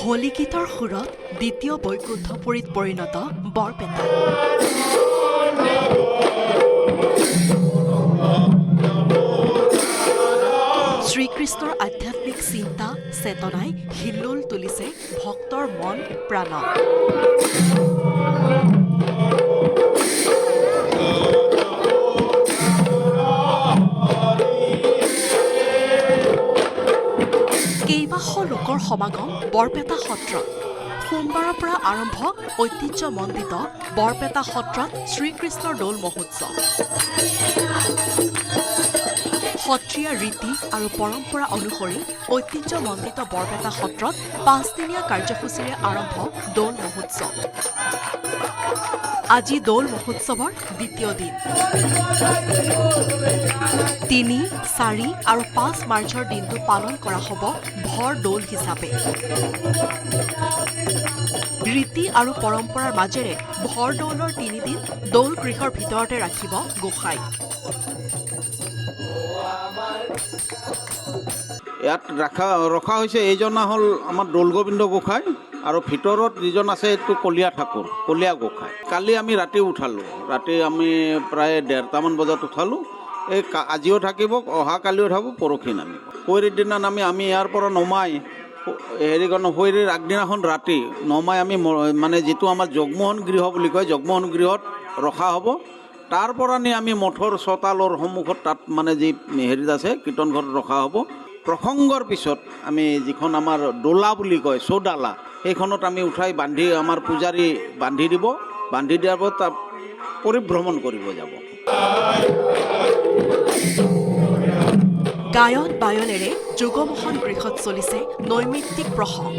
হোলী গীতৰ সুৰত দ্বিতীয় বৈকুণ্ঠপুৰীত পৰিণত বৰপেটা। শ্ৰীকৃষ্ণৰ আধ্যাত্মিক চিন্তা চেতনাই হিল্লোল তুলিছে ভক্তৰ মন প্ৰাণ। কেইবাশ লোকৰ সমাগম বৰপেটা সত্ৰত। সোমবাৰৰ পৰা আৰম্ভ ঐতিহ্যমণ্ডিত বৰপেটা সত্ৰত শ্ৰীকৃষ্ণৰ দৌল মহোৎসৱ। সত্ৰীয়া ৰীতি আৰু পৰম্পৰা অনুসৰি ঐতিহ্যমণ্ডিত বৰপেটা সত্ৰত 5দিনীয়া কাৰ্যসূচীৰে আৰম্ভ দৌল মহোৎসৱ। আজি দৌল মহোৎসৱৰ দ্বিতীয় দিন। 3, 4 আৰু 5 মাৰ্চৰ দিনটো পালন কৰা হ'ব ভৰ দৌল হিচাপে। ৰীতি আৰু পৰম্পৰাৰ মাজেৰে ভৰ দৌলৰ 3 দিন দৌল গৃহৰ ভিতৰতে ৰাখিব গোসাঁই। ইয়াত ৰখা হৈছে এইজনা হ'ল আমাৰ দৌল গোবিন্দ গোসাঁই আৰু ভিতৰত যিজন আছে এইটো কলীয়া ঠাকুৰ, কলীয়া গোসাঁই। কালি আমি ৰাতি উঠালোঁ, ৰাতি আমি প্ৰায় 1:30মান বজাত উঠালোঁ। এই আজিও থাকিব, অহাকালিও থাকিব, পৰহি নামিব। শৈৰীৰ দিনা নামি আমি ইয়াৰ পৰা নমাই শৈৰীৰ আগদিনাখন ৰাতি নমাই আমি মানে যিটো আমাৰ জগমোহন গৃহ বুলি কয়, জগমোহন গৃহত ৰখা হ'ব। তাৰ পৰা নি আমি মঠৰ চোতালৰ সন্মুখত তাত মানে যি হেৰিত আছে কীৰ্তন ঘৰত ৰখা হ'ব। প্ৰসংগৰ পিছত আমি যিখন আমাৰ ডোলা বুলি কয়, চৌডালা, সেইখনত আমি উঠাই বান্ধি আমাৰ পূজাৰী বান্ধি দিব। বান্ধি দিয়াৰ পাছত তাত পৰিভ্ৰমণ কৰিব যাব। গায়ন বায়নেৰে যুগমোহন গৃহত চলিছে নৈমিত্তিক প্ৰসংগ।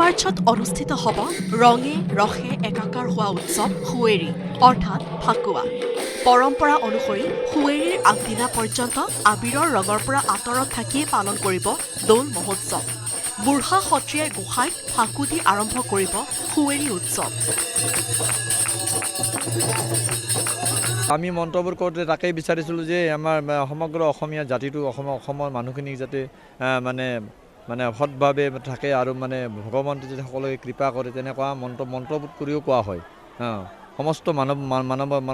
মাৰ্চত অনুষ্ঠিত হ'ব ৰঙে ৰসে একাকাৰ হোৱা উৎসৱ সুৱেৰী অৰ্থাৎ ফাকুৱা। পৰম্পৰা অনুসৰি সুৱেৰীৰ আগদিনা পৰ্যন্ত আবিৰৰ ৰঙৰ পৰা আঁতৰত থাকিয়ে পালন কৰিব দৌল মহোৎসৱ। বুঢ়া সত্ৰীয়াই গোসাঁইক ফাকু দি আৰম্ভ কৰিব সুৱেৰী উৎসৱ। আমি মন্তব্য কৰোঁতে তাকেই বিচাৰিছিলোঁ যে আমাৰ সমগ্ৰ অসমীয়া জাতিটো অসমৰ মানুহখিনিক যাতে মানে সৎভাৱে থাকে আৰু মানে ভগৱন্তই যদি সকলোকে কৃপা কৰে তেনেকুৱা মন্ত্ৰবোধ কৰিও কোৱা হয়। সমস্ত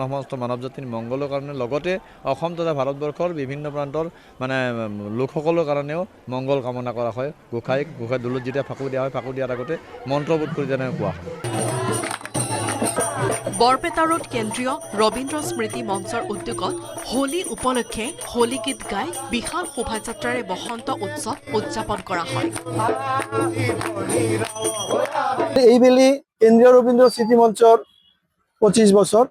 সমস্ত মানৱ জাতিৰ মংগলৰ কাৰণে লগতে অসম তথা ভাৰতবৰ্ষৰ বিভিন্ন প্ৰান্তৰ মানে লোকসকলৰ কাৰণেও মংগল কামনা কৰা হয়। গোসাঁই দৌলত যেতিয়া ফাকু দিয়া হয়, ফাকু দিয়াৰ আগতে মন্ত্ৰবোধ কৰি তেনেকৈ কোৱা হয়। বৰপেটা ৰোড কেন্দ্ৰীয় ৰবীন্দ্ৰ স্মৃতি মঞ্চৰ উদ্যোগত হোলী উপলক্ষে হোলী গীত গাই বিশাল শোভাযাত্ৰাৰে বসন্ত উৎসৱ উদযাপন কৰা হয়। এইবেলি কেন্দ্ৰীয় ৰবীন্দ্ৰ স্মৃতি মঞ্চৰ 25 বছৰ।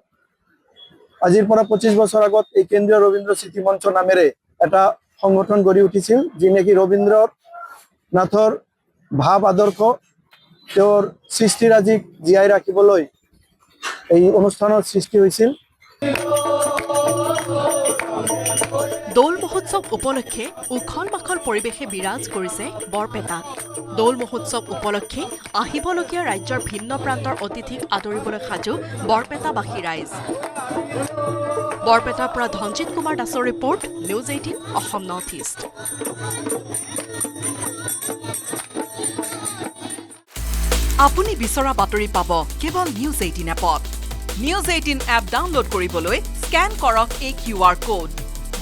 আজিৰ পৰা 25 বছৰ আগত এই কেন্দ্ৰীয় ৰবীন্দ্ৰ স্মৃতি মঞ্চ নামেৰে এটা সংগঠন গঢ়ি উঠিছিল, যি নেকি ৰবীন্দ্ৰ নাথৰ ভাৱ আদৰ্শ তেওঁৰ সৃষ্টিৰাজিক জীয়াই ৰাখিবলৈ এই অনুষ্ঠানৰ সৃষ্টি হৈছিল। দৌল মহোৎসৱ উপলক্ষে উখল মাখল পৰিৱেশে বিৰাজ কৰিছে বৰপেটাত। দৌল মহোৎসৱ উপলক্ষে আহিবলগীয়া ৰাজ্যৰ ভিন্ন প্ৰান্তৰ অতিথিক আদৰিবলৈ সাজু বৰপেটাবাসী ৰাইজ। বৰপেটাৰ পৰা ধনজিত কুমাৰ দাসৰ report, news 18 Assam north east. আপুনি বিচৰা বাতৰি পাব কেৱল নিউজ 18 এপত। নিউজ 18 এপ ডাউনলোড কৰিবলৈ স্কেন কৰক এই QR কোড।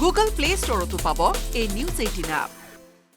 গুগল প্লে ষ্টৰতো পাব এই নিউজ 18 এপ।